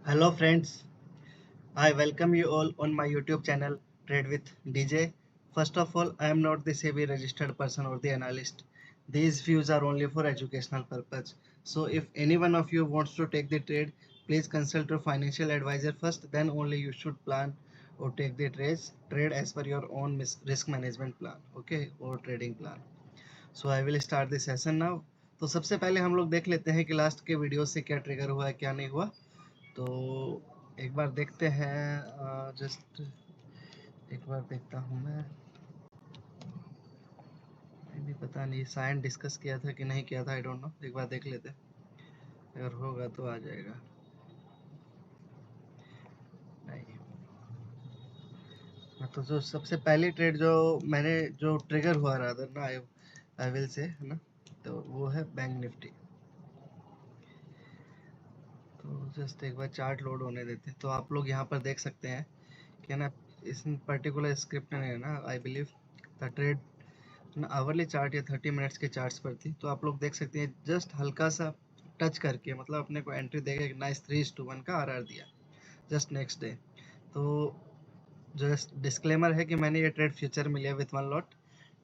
Hello friends, I welcome you all on my YouTube channel Trade with DJ. First of all, I am not the SEBI registered person or the analyst. These views are only for educational purpose. So if any one of you wants to take the trade, please consult your financial advisor first, then only you should plan or take the trade as per your own risk management plan, okay, or trading plan. So I will start the session now. तो सबसे पहले हम लोग देख लेते हैं कि last के वीडियो से क्या ट्रिगर हुआ है क्या नहीं हुआ। तो एक बार देखते हैं, जस्ट एक बार देखता हूँ मैं भी पता नहीं साइन डिस्कस किया था कि नहीं किया था, आई डोंट नो। एक बार देख लेते हैं, अगर होगा तो आ जाएगा, नहीं। हाँ, तो जो सबसे पहली ट्रेड जो मैंने जो ट्रिगर हुआ रादर ना, आई विल से है ना, तो वो है बैंक निफ्टी। तो जस्ट एक बार चार्ट लोड होने देते हैं। तो आप लोग यहाँ पर देख सकते हैं कि ना, इस पर्टिकुलर स्क्रिप्ट में ना I believe the trade hourly chart या 30 मिनट्स के चार्ट्स पर थी। तो आप लोग देख सकते हैं जस्ट हल्का सा टच करके, मतलब अपने को एंट्री देगा, एक नाइस 3:1 का आरआर दिया जस्ट नेक्स्ट डे। तो जस्ट डिस्क्लेमर है कि मैंने ये ट्रेड फ्यूचर में लिया with 1 lot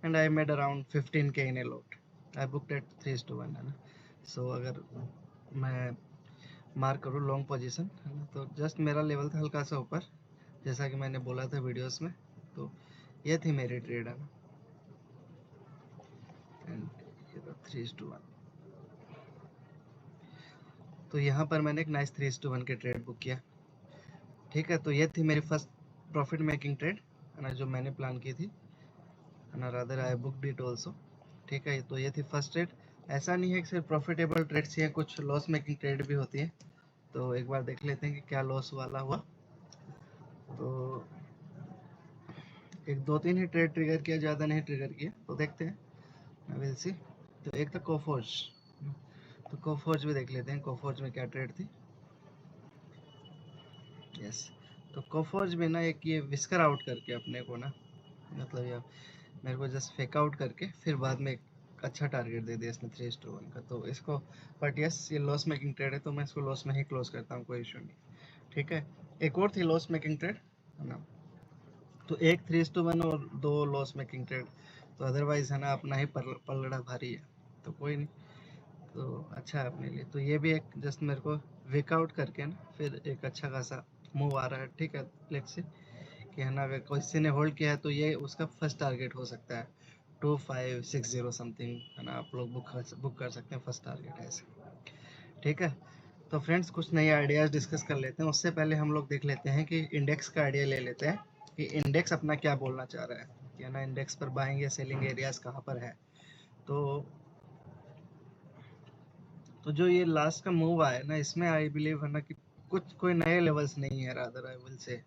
and I made around 15K in a lot. I booked at 3:1 है ना। सो अगर मैं मार्क करूँ लॉन्ग पोजीशन है ना, तो जस्ट मेरा लेवल था हल्का सा ऊपर, जैसा कि मैंने बोला था वीडियोस में। तो ये थी मेरी ट्रेड है ना, एंड ये था 3:1। तो यहाँ पर मैंने एक नाइस 3:1 के ट्रेड बुक किया। ठीक है, तो ये थी मेरी फर्स्ट प्रॉफिट मेकिंग ट्रेड है ना, जो मैंने प्लान की थी है ना, rather I book it also. ठीक है, तो ये थी फर्स्ट ट्रेड। ऐसा नहीं है कि सिर्फ प्रॉफिटेबल ट्रेड्स ही हैं, कुछ लॉस मेकिंग ट्रेड भी होती है। तो एक बार देख लेते हैं कि क्या लॉस वाला हुआ। तो एक दो तीन ही ट्रेड ट्रिगर किया, ज़्यादा नहीं ट्रिगर किया। तो देखते हैं, विल सी। तो एक था कोफोर्ज, तो कोफोर्ज भी देख लेते हैं कोफोर्ज में क्या ट्रेड थी। यस, तो कोफोर्ज में ना एक ये विस्कर आउट करके अपने को ना, मतलब ये मेरे को जस्ट फेक आउट करके फिर बाद में एक अच्छा टारगेट दे दिया इसने 3:1 का। तो इसको, बट यस ये लॉस मेकिंग ट्रेड है, तो मैं इसको लॉस में ही क्लोज करता हूँ, कोई इशू नहीं। ठीक है, एक और थी लॉस मेकिंग ट्रेड है ना, तो एक 3:1 और दो लॉस मेकिंग ट्रेड। तो अदरवाइज है ना अपना ही पलड़ा भारी है, तो कोई नहीं। तो अच्छा है अपने लिए। तो ये भी एक जस्ट मेरे को विकआउट करके ना फिर एक अच्छा खासा मूव आ रहा है। ठीक है, लेट्स सी कि है ना, अगर किसी ने होल्ड किया है तो ये उसका फर्स्ट टारगेट हो सकता है 2560 समथिंग है ना। आप लोग बुक कर सकते हैं, फर्स्ट टारगेट है ऐसे। ठीक है, तो फ्रेंड्स कुछ नए आइडियाज़ डिस्कस कर लेते हैं। उससे पहले हम लोग देख लेते हैं कि इंडेक्स का आइडिया ले लेते हैं कि इंडेक्स अपना क्या बोलना चाह रहा है, कि है ना इंडेक्स पर बाइंग या सेलिंग एरियाज कहाँ पर है। तो जो ये लास्ट का मूव आया ना, इसमें आई बिलीव है ना कि कुछ कोई नए लेवल्स नहीं है, रादर आई विल से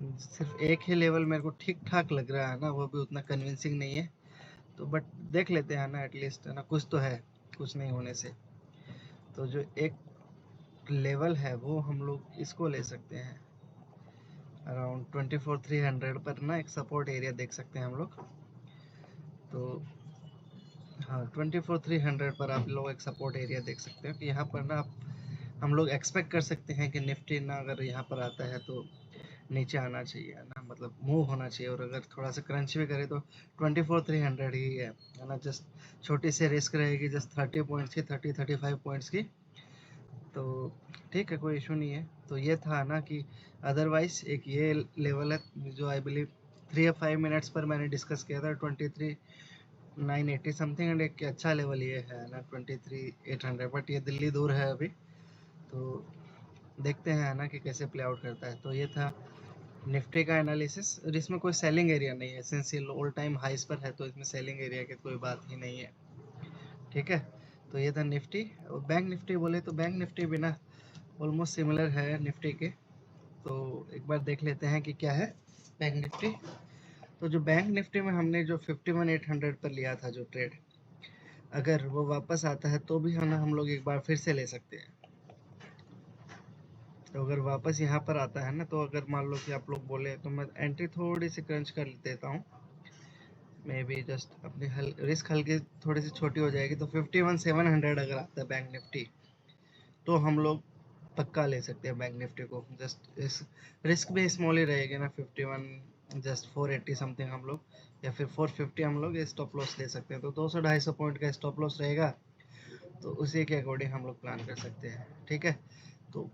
सिर्फ एक ही लेवल मेरे को ठीक ठाक लग रहा है ना, वो भी उतना कन्विंसिंग नहीं है। तो बट देख लेते हैं ना, एटलीस्ट है ना कुछ तो है, कुछ नहीं होने से। तो जो एक लेवल है वो हम लोग इसको ले सकते हैं अराउंड 24,300 पर ना, एक सपोर्ट एरिया देख सकते हैं हम लोग। तो हाँ, 24,300 पर आप लोग एक सपोर्ट एरिया देख सकते हो कि यहाँ पर ना आप हम लोग एक्सपेक्ट कर सकते हैं कि निफ्टी ना अगर यहाँ पर आता है तो नीचे आना चाहिए है ना, मतलब मूव होना चाहिए। और अगर थोड़ा सा क्रंच भी करे तो 24,300 ही है ना। जस्ट छोटी सी रिस्क रहेगी, जस्ट 30 पॉइंट्स की, 35 पॉइंट्स की। तो ठीक है, कोई इशू नहीं है। तो ये था ना कि अदरवाइज एक ये लेवल है जो आई बिलीव 3 या 5 मिनट्स पर मैंने डिस्कस किया था, 23,980 समथिंग, एंड एक अच्छा लेवल ये है ना 23,800। बट ये दिल्ली दूर है अभी, तो देखते हैं ना कि कैसे प्ले आउट करता है। तो ये था निफ्टी का एनालिसिस, और इसमें कोई सेलिंग एरिया नहीं है, सिंस ये ऑल टाइम हाइस पर है, तो इसमें सेलिंग एरिया की कोई बात ही नहीं है। ठीक है, तो ये था निफ्टी। और बैंक निफ्टी बोले तो बैंक निफ्टी भी ना ऑलमोस्ट सिमिलर है निफ्टी के। तो एक बार देख लेते हैं कि क्या है बैंक निफ्टी। तो जो बैंक निफ्टी में हमने जो 51,800 पर लिया था जो ट्रेड, अगर वो वापस आता है तो भी है ना हम लोग एक बार फिर से ले सकते हैं। तो अगर वापस यहाँ पर आता है ना, तो अगर मान लो कि आप लोग बोले तो मैं एंट्री थोड़ी सी क्रंच कर देता हूँ, मे बी जस्ट अपनी रिस्क हल्की थोड़ी सी छोटी हो जाएगी। तो 51,700 अगर आता है बैंक निफ्टी, तो हम लोग पक्का ले सकते हैं बैंक निफ्टी को। जस्ट इस रिस्क भी स्मॉल ही रहेगी ना, 51 जस्ट 480 समथिंग हम लोग, या फिर 450 हम लोग स्टॉप लॉस ले सकते हैं। तो 200-250 पॉइंट का स्टॉप लॉस रहेगा, तो उसी के अकॉर्डिंग हम लोग प्लान कर सकते हैं। ठीक है, तो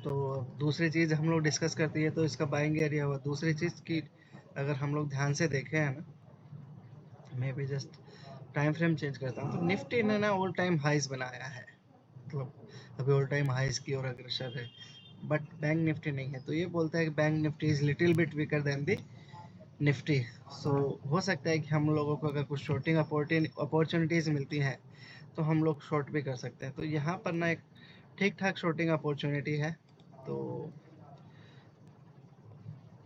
तो दूसरी चीज़ हम लोग डिस्कस करती है तो इसका बाइंग एरिया हुआ। दूसरी चीज़ की अगर हम लोग ध्यान से देखें है ना, मैं भी जस्ट टाइम फ्रेम चेंज करता हूँ, तो निफ्टी ने ना ऑल टाइम हाइज बनाया है, मतलब अभी ऑल टाइम हाइज की ओर अग्रसर है, बट बैंक निफ्टी नहीं है। तो ये बोलता है कि Bank Nifty is little bit weaker than the Nifty. So हो सकता है कि हम लोगों को अगर कुछ शॉर्टिंग अपॉर्चुनिटीज़ मिलती हैं तो हम लोग शॉर्ट भी कर सकते हैं। तो यहाँ पर ना एक ठीक ठाक शॉर्टिंग अपॉर्चुनिटी है, तो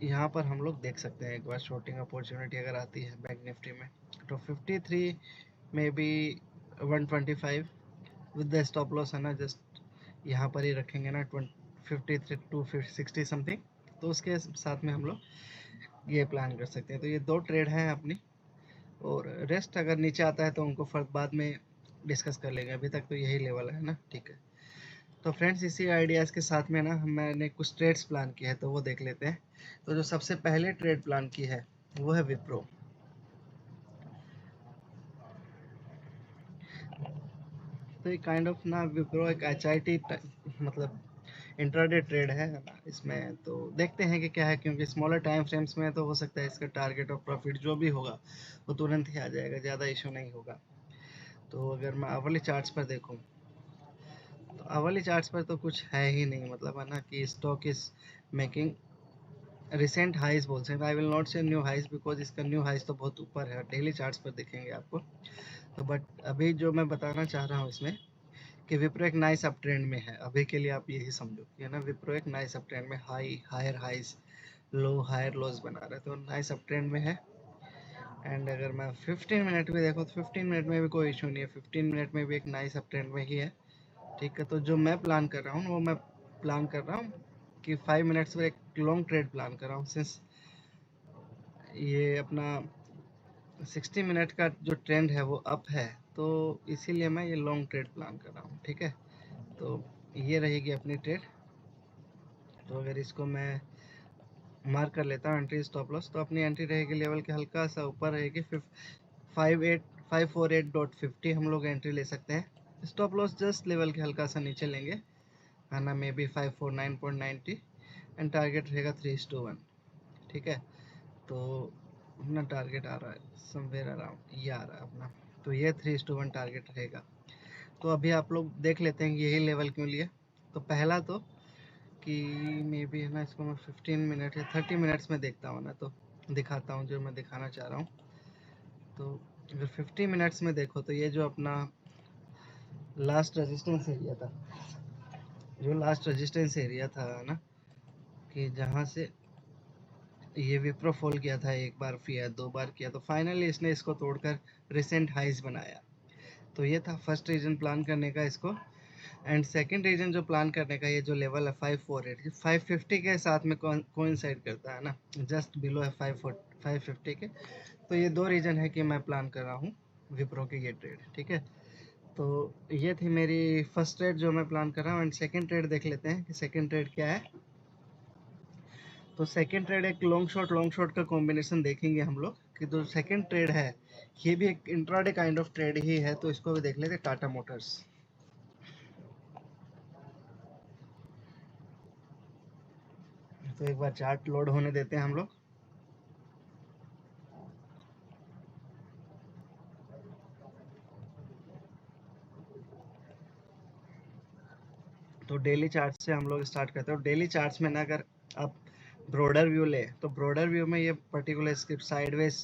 यहाँ पर हम लोग देख सकते हैं एक बार शॉर्टिंग अपॉर्चुनिटी अगर आती है बैंक निफ्टी में। तो 53 में बी 125 विद द स्टॉप लॉस है ना, जस्ट यहाँ पर ही रखेंगे ना 53 टू 60 समथिंग, तो उसके साथ में हम लोग ये प्लान कर सकते हैं। तो ये दो ट्रेड हैं अपनी, और रेस्ट अगर नीचे आता है तो उनको फर्क बाद में डिस्कस कर लेंगे, अभी तक तो यही लेवल है ना। ठीक है, तो फ्रेंड्स इसी आइडियाज़ के साथ में ना मैंने कुछ ट्रेड्स प्लान किए हैं, तो वो देख लेते हैं। तो जो सबसे पहले ट्रेड प्लान की है वो है विप्रो। तो ये काइंड ऑफ ना विप्रो एक HIT मतलब इंट्राडे ट्रेड है ना इसमें। तो देखते हैं कि क्या है, क्योंकि स्मॉलर टाइम फ्रेम्स में तो हो सकता है इसका टारगेट और प्रॉफिट जो भी होगा वो तुरंत ही आ जाएगा, ज़्यादा इशू नहीं होगा। तो अगर मैं अवर्ली चार्ट्स पर देखूं, तो अवर्ली चार्ट्स पर तो कुछ है ही नहीं, मतलब है ना कि stock is making recent highs बोल सकते हैं। I will not say new highs, because इसका न्यू हाइज तो बहुत ऊपर है, डेली चार्ट्स पर दिखेंगे आपको। तो बट अभी जो मैं बताना चाह रहा हूँ इसमें कि विप्रो एक नाइस अप ट्रेंड में है अभी के लिए, आप यही समझो कि है ना विप्रो एक नाइस अप ट्रेंड में, higher highs low higher lows बना रहे, तो नाइस अप ट्रेंड में है। एंड अगर मैं 15 मिनट में देखो तो 15 मिनट में भी कोई इशू नहीं है, 15 मिनट में भी एक नाइस अप ट्रेंड में ही है। ठीक है, तो जो मैं प्लान कर रहा हूँ वो मैं प्लान कर रहा हूँ कि 5 मिनट्स में एक लॉन्ग ट्रेड प्लान कर रहा हूँ, सिंस ये अपना 60 मिनट का जो ट्रेंड है वो अप है, तो इसीलिए मैं ये लॉन्ग ट्रेड प्लान कर रहा हूँ। ठीक है, तो ये रहेगी अपनी ट्रेड। तो अगर इसको मैं मार्क कर लेता हूँ एंट्री स्टॉप लॉस, तो अपनी एंट्री रहेगी लेवल के हल्का सा ऊपर रहेगी 54850 हम लोग एंट्री ले सकते हैं। स्टॉप लॉस जस्ट लेवल के हल्का सा नीचे लेंगे है ना, मे बी 549.90, एंड टारगेट रहेगा 3:1। ठीक है, तो अपना टारगेट आ रहा है समवेयर अराउंड, ये आ रहा है अपना, तो ये 3:1 टारगेट रहेगा। तो अभी आप लोग देख लेते हैं कि यही लेवल क्यों लिए। तो पहला तो कि मे बी है ना, इसको मैं 15 मिनट या 30 मिनट्स में देखता हूँ ना, तो दिखाता हूँ जो मैं दिखाना चाह रहा हूँ। तो अगर 50 मिनट्स में देखो तो ये जो अपना लास्ट रेजिस्टेंस एरिया था, जो लास्ट रेजिस्टेंस एरिया था ना, कि जहाँ से ये विप्रो फॉल किया था, एक बार किया, दो बार किया, तो फाइनली इसने इसको तोड़कर रिसेंट हाइज बनाया। तो ये था फर्स्ट रीजन प्लान करने का इसको। एंड सेकंड रीजन जो प्लान करने का, ये जो लेवल है 548 550 के साथ में कोइंसाइड करता है ना, जस्ट बिलो है 550 के। तो ये दो रीजन है कि मैं प्लान कर रहा हूँ विप्रो की ये ट्रेड। ठीक है, तो ये थी मेरी फर्स्ट ट्रेड जो मैं प्लान कर रहा हूँ। एंड सेकंड ट्रेड देख लेते हैं कि सेकंड ट्रेड क्या है। तो सेकंड ट्रेड एक लॉन्ग शॉट का कॉम्बिनेशन देखेंगे हम लोग कि जो सेकंड ट्रेड है ये भी एक इंट्राडे काइंड ऑफ ट्रेड ही है, तो इसको भी देख लेते हैं। टाटा मोटर्स, तो एक बार चार्ट लोड होने देते हैं हम लोग। तो डेली चार्ट से हम लोग स्टार्ट करते हैं। डेली चार्ट्स में ना अगर आप ब्रॉडर व्यू ले, तो ब्रॉडर व्यू में ये पर्टिकुलर स्क्रिप्ट साइडवेज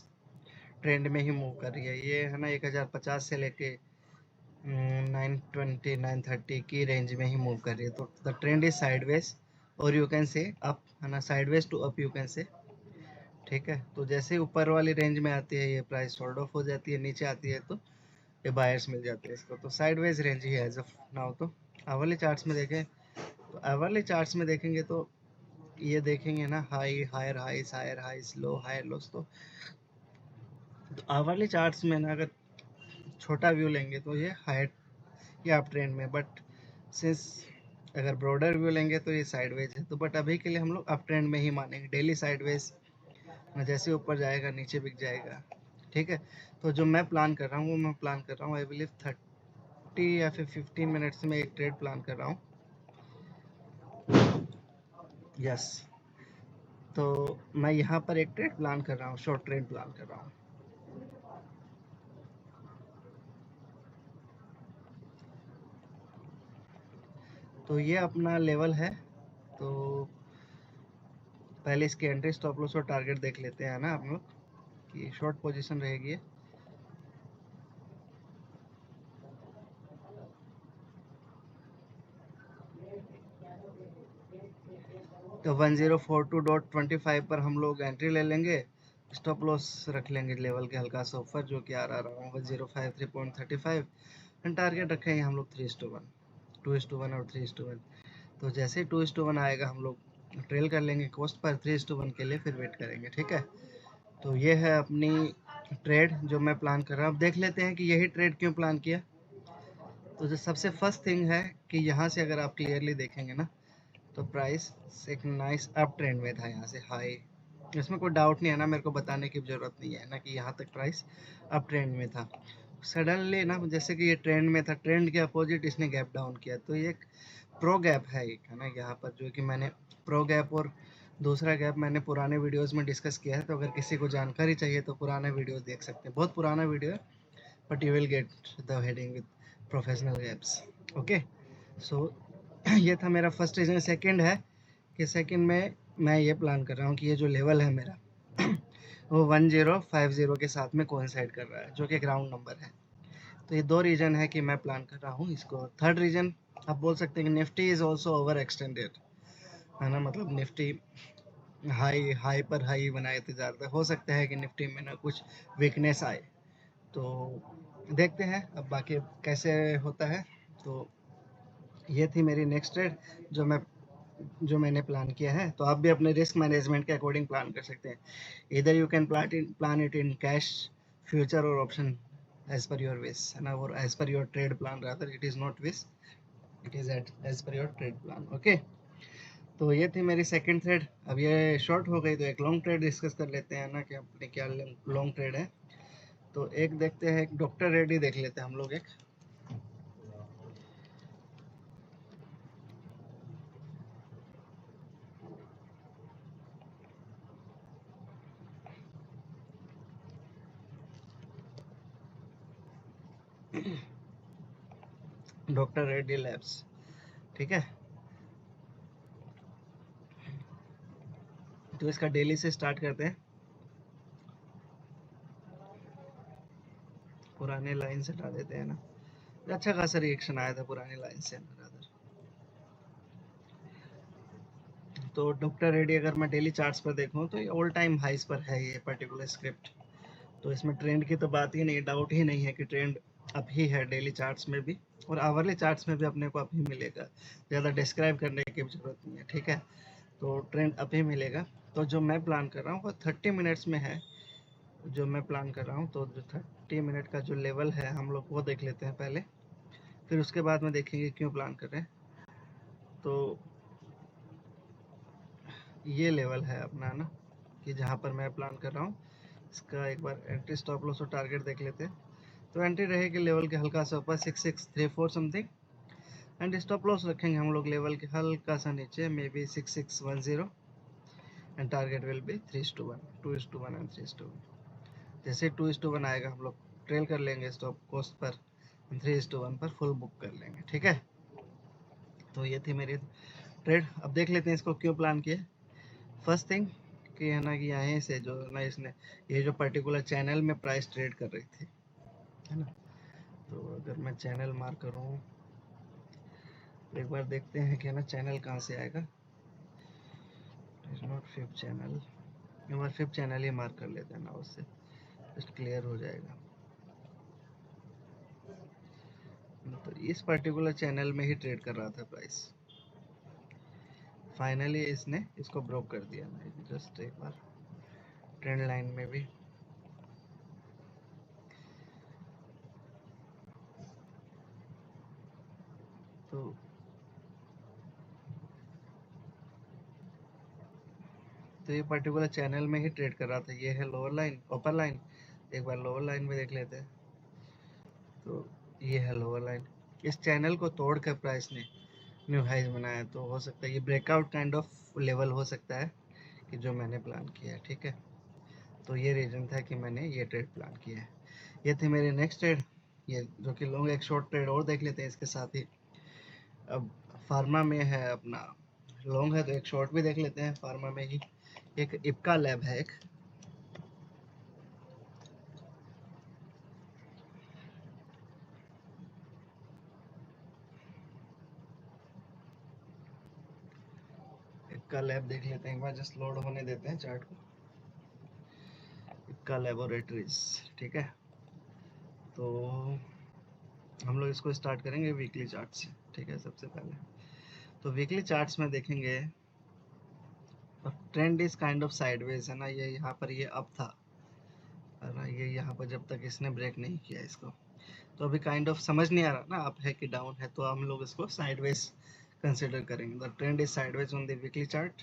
ट्रेंड में ही मूव कर रही है, ये है ना 1050 से लेके 920 930 की रेंज में ही मूव कर रही है। तो द ट्रेंड इज साइडवेज, और यू कैन से अप है ना, sideways to up you can say. ठीक है, तो जैसे ऊपर वाली रेंज में आती है ये प्राइस होल्ड ऑफ हो जाती है, नीचे आती है तो ये बायर्स मिल जाते हैं इसको। तो साइडवेज रेंज ही है एज ऑफ नाउ। तो आवरली चार्ट्स में देखें, तो आवरली चार्ट्स में देखेंगे तो ये देखेंगे ना हायर हाइस लो हायर लोस। तो आवरली चार्ट्स में ना अगर छोटा व्यू लेंगे तो ये हायर या अप ट्रेंड में, बट सिंस अगर ब्रॉडर व्यू लेंगे तो ये साइडवेज है, तो बट अभी के लिए हम लोग अप ट्रेंड में ही मानेंगे। डेली साइडवेज, जैसे ऊपर जाएगा नीचे बिक जाएगा, ठीक है। तो जो मैं प्लान कर रहा हूँ वो मैं प्लान कर रहा हूँ आई बिलीव 30 या फिर 15 मिनट्स में एक ट्रेड प्लान कर रहा हूँ। यस, तो मैं यहाँ पर एक ट्रेड प्लान कर रहा हूँ, शॉर्ट ट्रेड प्लान कर रहा हूँ। तो ये अपना लेवल है। तो पहले इसके एंट्री, स्टॉप लॉस और टारगेट देख लेते हैं ना हम लोग कि शॉर्ट पोजीशन रहेगी। तो 1042.25 पर हम लोग एंट्री ले लेंगे, स्टॉप लॉस रख लेंगे लेवल के हल्का सा ऊपर, जो कि आ रहा है 1053.35, एंड टारगेट रखेंगे हम लोग 3:1, 2:1 और 3:1। तो जैसे ही 2:1 आएगा हम लोग ट्रेल कर लेंगे कॉस्ट पर, 3:1 के लिए फिर वेट करेंगे, ठीक है। तो ये है अपनी ट्रेड जो मैं प्लान कर रहा हूँ। अब देख लेते हैं कि यही ट्रेड क्यों प्लान किया। तो जो सबसे फर्स्ट थिंग है कि यहाँ से अगर आप क्लियरली देखेंगे ना, तो प्राइस एक नाइस अप ट्रेंड में था, यहाँ से हाई, इसमें कोई डाउट नहीं है ना, मेरे को बताने की जरूरत नहीं है ना कि यहाँ तक प्राइस अप ट्रेंड में था। सडनली ना, जैसे कि ये ट्रेंड में था, ट्रेंड के अपोजिट इसने गैप डाउन किया, तो ये एक प्रो गैप है एक, है ना, यहाँ पर जो कि मैंने प्रो गैप और दूसरा गैप मैंने पुराने वीडियोस में डिस्कस किया है। तो अगर किसी को जानकारी चाहिए तो पुराने वीडियोस देख सकते हैं, बहुत पुराना वीडियो है, but you will get the heading with professional gaps. Okay, so ये था मेरा फर्स्ट रीजन। सेकंड है कि सेकंड में मैं ये प्लान कर रहा हूँ कि ये जो लेवल है मेरा वो 1050 के साथ में कोइंसाइड कर रहा है, जो कि ग्राउंड नंबर है। तो ये दो रीजन है कि मैं प्लान कर रहा हूँ इसको। थर्ड रीजन, आप बोल सकते हैं कि Nifty is also over extended, है ना, मतलब निफ्टी हाई हाई पर हाई बनाए थे ज़्यादातर, हो सकता है कि निफ्टी में ना कुछ वीकनेस आए, तो देखते हैं अब बाकी कैसे होता है। तो ये थी मेरी नेक्स्ट ट्रेड जो मैंने प्लान किया है। तो आप भी अपने रिस्क मैनेजमेंट के अकॉर्डिंग प्लान कर सकते हैं। इधर you can plan it in cash, future और option, as per your wish, है ना, और as per your trade plan, rather it is not wish, it is as per your trade plan. Okay, तो ये थी मेरी सेकंड थ्रेड। अब ये शॉर्ट हो गई तो एक लॉन्ग ट्रेड डिस्कस कर लेते हैं ना कि अपने क्या लॉन्ग ट्रेड है। तो एक देखते हैं, एक डॉक्टर रेड्डी देख लेते हैं हम लोग। एक डॉक्टर रेड्डी लैब्स, ठीक है। तो इसका डेली से स्टार्ट करते हैं। पुराने लाइन से हटा देते हैं ना, अच्छा खासा रिएक्शन आया था पुराने लाइन से ब्रदर। तो डॉक्टर रेड्डी अगर मैं डेली चार्ट्स पर देखूं तो ये ऑल टाइम हाइस पर है ये पर्टिकुलर स्क्रिप्ट। तो इसमें ट्रेंड की तो बात ही नहीं, डाउट ही नहीं है कि ट्रेंड अप ही है डेली चार्ट्स में भी, और आवरली चार्ट्स में भी अपने को अप ही मिलेगा, ज़्यादा डिस्क्राइब करने की जरूरत नहीं है, ठीक है। तो ट्रेंड अप ही मिलेगा। तो जो मैं प्लान कर रहा हूँ वो 30 मिनट्स में है, जो मैं प्लान कर रहा हूँ। तो जो 30 मिनट का जो लेवल है हम लोग वो देख लेते हैं पहले, फिर उसके बाद में देखेंगे क्यों प्लान कर रहे हैं। तो ये लेवल है अपना ना, कि जहाँ पर मैं प्लान कर रहा हूँ, इसका एक बार एंट्री, स्टॉप लॉस और टारगेट देख लेते हैं। तो एंट्री रहेगी लेवल के हल्का सा ऊपर 6634 समथिंग, एंड स्टॉप लॉस रखेंगे हम लोग लेवल के हल्का सा नीचे, may be 6610, and target will be 3:1, 2:1 and 3:1। जैसे 2:1 आएगा हम लोग ट्रेल कर लेंगे स्टॉप कॉस्ट पर, 3:1 पर फुल बुक कर लेंगे, ठीक है। तो ये थी मेरी ट्रेड। अब देख लेते हैं इसको क्यों प्लान किया। फर्स्ट थिंग कि है ना कि यहाँ से जो ना इसने ये जो पर्टिकुलर चैनल में प्राइस ट्रेड कर रही थी, है ना। तो अगर मैं चैनल मार्क करूँ, एक बार देखते हैं कि ना चैनल कहाँ से आएगा। इज नॉट फिफ्थ चैनल, एक बार फिफ्थ चैनल ही मार्क कर लेते हैं ना, उससे जस्ट क्लियर हो जाएगा। तो इस पर्टिकुलर चैनल में ही ट्रेड कर रहा था प्राइस, फाइनली इसने इसको ब्रोक कर दिया ना, जस्ट एक बार ट्रेंड लाइन में भी। तो तो ये पर्टिकुलर चैनल में ही ट्रेड कर रहा था। ये है लोअर लाइन, अपर लाइन। एक बार लोअर लाइन में देख लेते हैं। तो ये है लोअर लाइन। इस चैनल को तोड़कर प्राइस ने न्यू हाइज बनाया, तो हो सकता है ये ब्रेकआउट काइंड ऑफ लेवल हो सकता है कि जो मैंने प्लान किया है। ठीक है, तो ये रीज़न था कि मैंने ये ट्रेड प्लान किया है। ये थी मेरी नेक्स्ट ट्रेड, ये जो कि लॉन्ग। एक शॉर्ट ट्रेड और देख लेते हैं इसके साथ ही। अब फार्मा में है अपना, लॉन्ग है तो एक शॉर्ट भी देख लेते हैं फार्मा में ही। एक इप्का लैब है, एक इप्का लैब देख लेते हैं एक बार, जस्ट लोड होने देते हैं चार्ट को। इप्का लैबोरेटरीज, ठीक है। तो हम लोग इसको स्टार्ट करेंगे वीकली चार्ट से। ठीक है, सबसे पहले तो वीकली चार्ट्स में देखेंगे trend is kind of sideways है ना। ये यहाँ पर ये अप था है ना, ये यहाँ पर जब तक इसने ब्रेक नहीं किया इसको, तो अभी काइंड ऑफ समझ नहीं आ रहा ना अप है कि डाउन है, तो हम लोग इसको साइडवेज कंसिडर करेंगे। The trend is sideways on the weekly chart.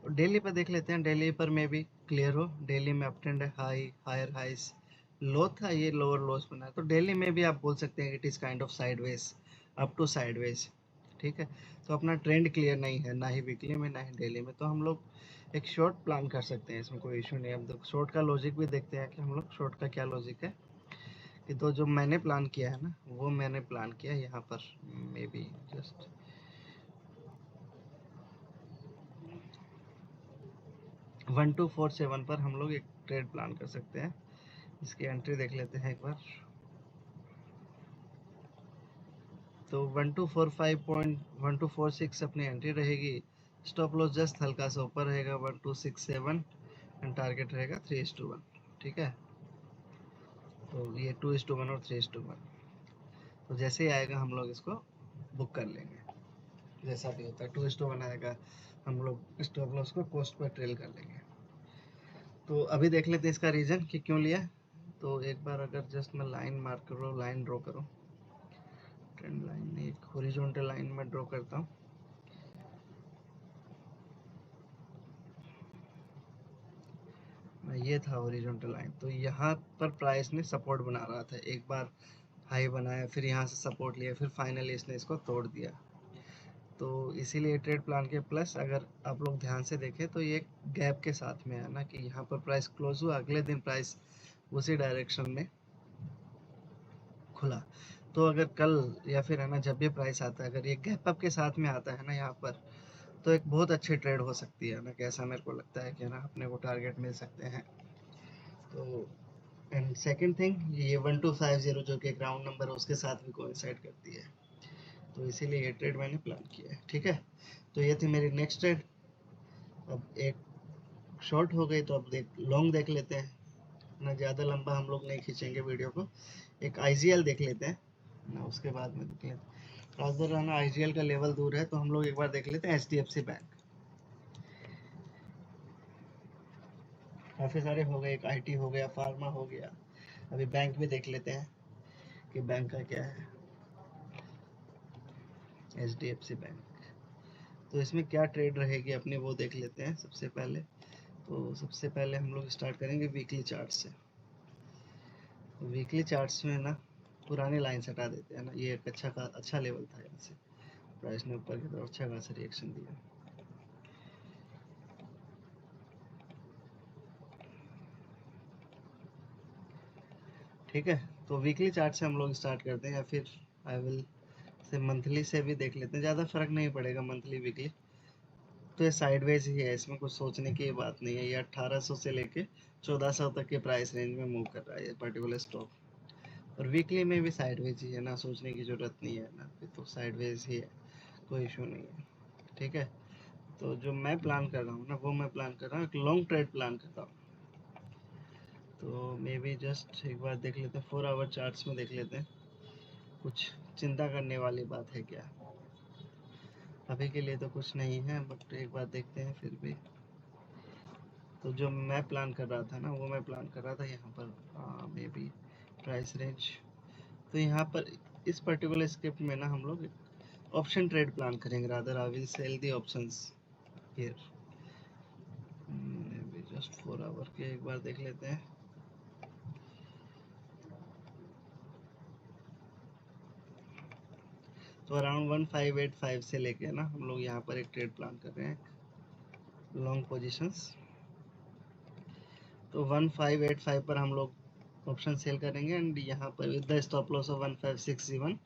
तो डेली पर देख लेते हैं, डेली पर में भी क्लियर हो। डेली में अप ट्रेंड है, हाई हायर हाइस, लो था, ये लोअर लोस बना है। तो डेली में भी आप बोल सकते हैं it is kind of sideways, up to sideways. ठीक है, तो अपना ट्रेंड क्लियर नहीं है, ना ही वीकली में ना ही डेली में, तो हम लोग एक शॉर्ट प्लान कर सकते हैं, इसमें कोई इशू नहीं है। अब शॉर्ट का लॉजिक भी देखते हैं कि हम लोग शॉर्ट का क्या लॉजिक है। कि तो जो मैंने प्लान किया है ना, वो मैंने प्लान किया यहाँ पर मे बी जस्ट 1247 पर हम लोग एक ट्रेड प्लान कर सकते हैं। इसकी एंट्री देख लेते हैं एक बार। तो 1245.1246 अपनी एंट्री रहेगी। स्टॉप लॉस जस्ट हल्का सा ऊपर रहेगा 1267 एंड टारगेट रहेगा 3:1। ठीक है, तो ये 2:1 और 3:1। तो जैसे ही आएगा हम लोग इसको बुक कर लेंगे। जैसा भी होता है 2:1 आएगा, हम लोग स्टॉप लॉस को कोस्ट पर ट्रेल कर लेंगे। तो अभी देख लेते हैं इसका रीज़न कि क्यों लिया। तो एक बार अगर जस्ट मैं लाइन मार्क करूँ, लाइन ड्रॉ करूँ, ट्रेंड लाइन एक हॉरिजॉन्टल लाइन में ड्रॉ करता हूँ। ये था हॉरिजॉन्टल लाइन। तो यहाँ पर प्राइस ने सपोर्ट बना रहा था, एक बार हाई बनाया, फिर यहाँ से सपोर्ट लिया, फिर फाइनली इसने इसको तोड़ दिया। तो इसीलिए ट्रेड प्लान के प्लस अगर आप लोग ध्यान से देखें तो ये गैप के साथ में है ना, कि यहाँ पर प्राइस क्लोज हुआ, अगले दिन प्राइस उसी डायरेक्शन में खुला। तो अगर कल या फिर है ना जब भी प्राइस आता है, अगर ये गैप अप के साथ में आता है ना यहाँ पर, तो एक बहुत अच्छी ट्रेड हो सकती है ना, कैसा मेरे को लगता है कि ना अपने को टारगेट मिल सकते हैं। तो एंड सेकंड थिंग, ये 1250 जो कि ग्राउंड नंबर है उसके साथ भी कोइंसाइड करती है, तो इसीलिए ये ट्रेड मैंने प्लान किया है। ठीक है, तो ये थी मेरी नेक्स्ट ट्रेड। अब एक शॉर्ट हो गई, तो अब लॉन्ग देख लेते हैं ना, ज़्यादा लंबा हम लोग नहीं खींचेंगे वीडियो को। एक आईजीएल देख लेते हैं ना, उसके बाद में देख लेते हैं। रादर है ना, आईजीएल का लेवल दूर है, तो हम लोग एक बार देख लेते हैं एचडीएफसी बैंक। काफ़ी सारे हो गए, एक आईटी हो गया, फार्मा हो गया, अभी बैंक भी देख लेते हैं कि बैंक का क्या है। एचडीएफसी बैंक, तो इसमें क्या ट्रेड रहेगी अपनी वो देख लेते हैं सबसे पहले। तो सबसे पहले हम लोग स्टार्ट करेंगे वीकली चार्ट से। वीकली चार्ट्स में ना पुरानी लाइन हटा देते हैं ना, ये एक अच्छा लेवल था, यहाँ से प्राइस ने ऊपर की तरफ अच्छा खासा रिएक्शन दिया। ठीक है, तो वीकली चार्ट से हम लोग स्टार्ट करते हैं, या फिर आई विल से मंथली से भी देख लेते हैं, ज़्यादा फर्क नहीं पड़ेगा मंथली वीकली। तो ये साइडवेज ही है, इसमें कुछ सोचने की बात नहीं है। ये 1800 से लेके 1400 तक के प्राइस रेंज में मूव कर रहा है ये पर्टिकुलर स्टॉक। और वीकली में भी साइडवेज ही है ना, सोचने की ज़रूरत नहीं है ना, तो साइडवेज ही है, कोई इशू नहीं है। ठीक है, तो जो मैं प्लान कर रहा हूँ ना, वो मैं प्लान कर रहा हूँ एक लॉन्ग ट्रेड प्लान कर रहा हूँ। तो मे बी जस्ट एक बार देख लेते हैं, 4 आवर चार्ट्स में देख लेते हैं कुछ चिंता करने वाली बात है क्या। अभी के लिए तो कुछ नहीं है, बट एक बार देखते हैं फिर भी। तो जो मैं प्लान कर रहा था ना, वो मैं प्लान कर रहा था यहाँ पर मे बी प्राइस रेंज। तो यहाँ पर इस पर्टिकुलर स्क्रिप्ट में ना हम लोग ऑप्शन ट्रेड प्लान करेंगे। Rather I will sell the options here. Just 4 hour के एक बार देख लेते हैं। तो अराउंड 1585 से लेके ना हम लोग यहाँ पर एक ट्रेड प्लान कर रहे हैं, लॉन्ग पोजीशंस। तो 1585 पर हम लोग ऑप्शन सेल करेंगे एंड यहाँ पर with the stop loss of 1561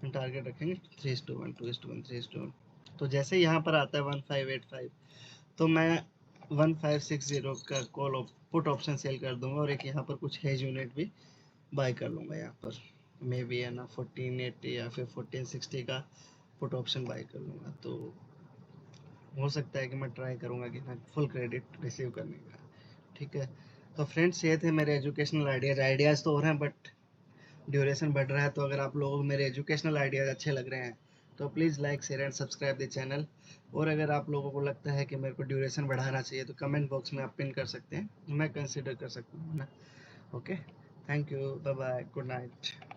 target रखेंगे 3:1 2:1 3:1। तो जैसे यहाँ पर आता है 1585 तो मैं 1560 का कॉल पुट ऑप्शन सेल कर दूंगा और एक यहाँ पर कुछ हेज यूनिट भी बाय कर लूँगा। यहाँ पर मे बी है ना 1480 या फिर 1460 का पुट ऑप्शन बाय कर लूँगा। तो हो सकता है कि मैं ट्राई करूँगा कि ना फुल क्रेडिट रिसीव करने का। ठीक है, तो फ्रेंड्स ये थे मेरे एजुकेशनल आइडियाज़ तो हो रहे हैं बट ड्यूरेशन बढ़ रहा है। तो अगर आप लोगों को मेरे एजुकेशनल आइडियाज़ अच्छे लग रहे हैं तो please like share and subscribe the channel. और अगर आप लोगों को लगता है कि मेरे को ड्यूरेशन बढ़ाना चाहिए तो कमेंट बॉक्स में आप पिन कर सकते हैं, मैं कंसिडर कर सकता हूँ ना। Okay, thank you, bye bye, good night.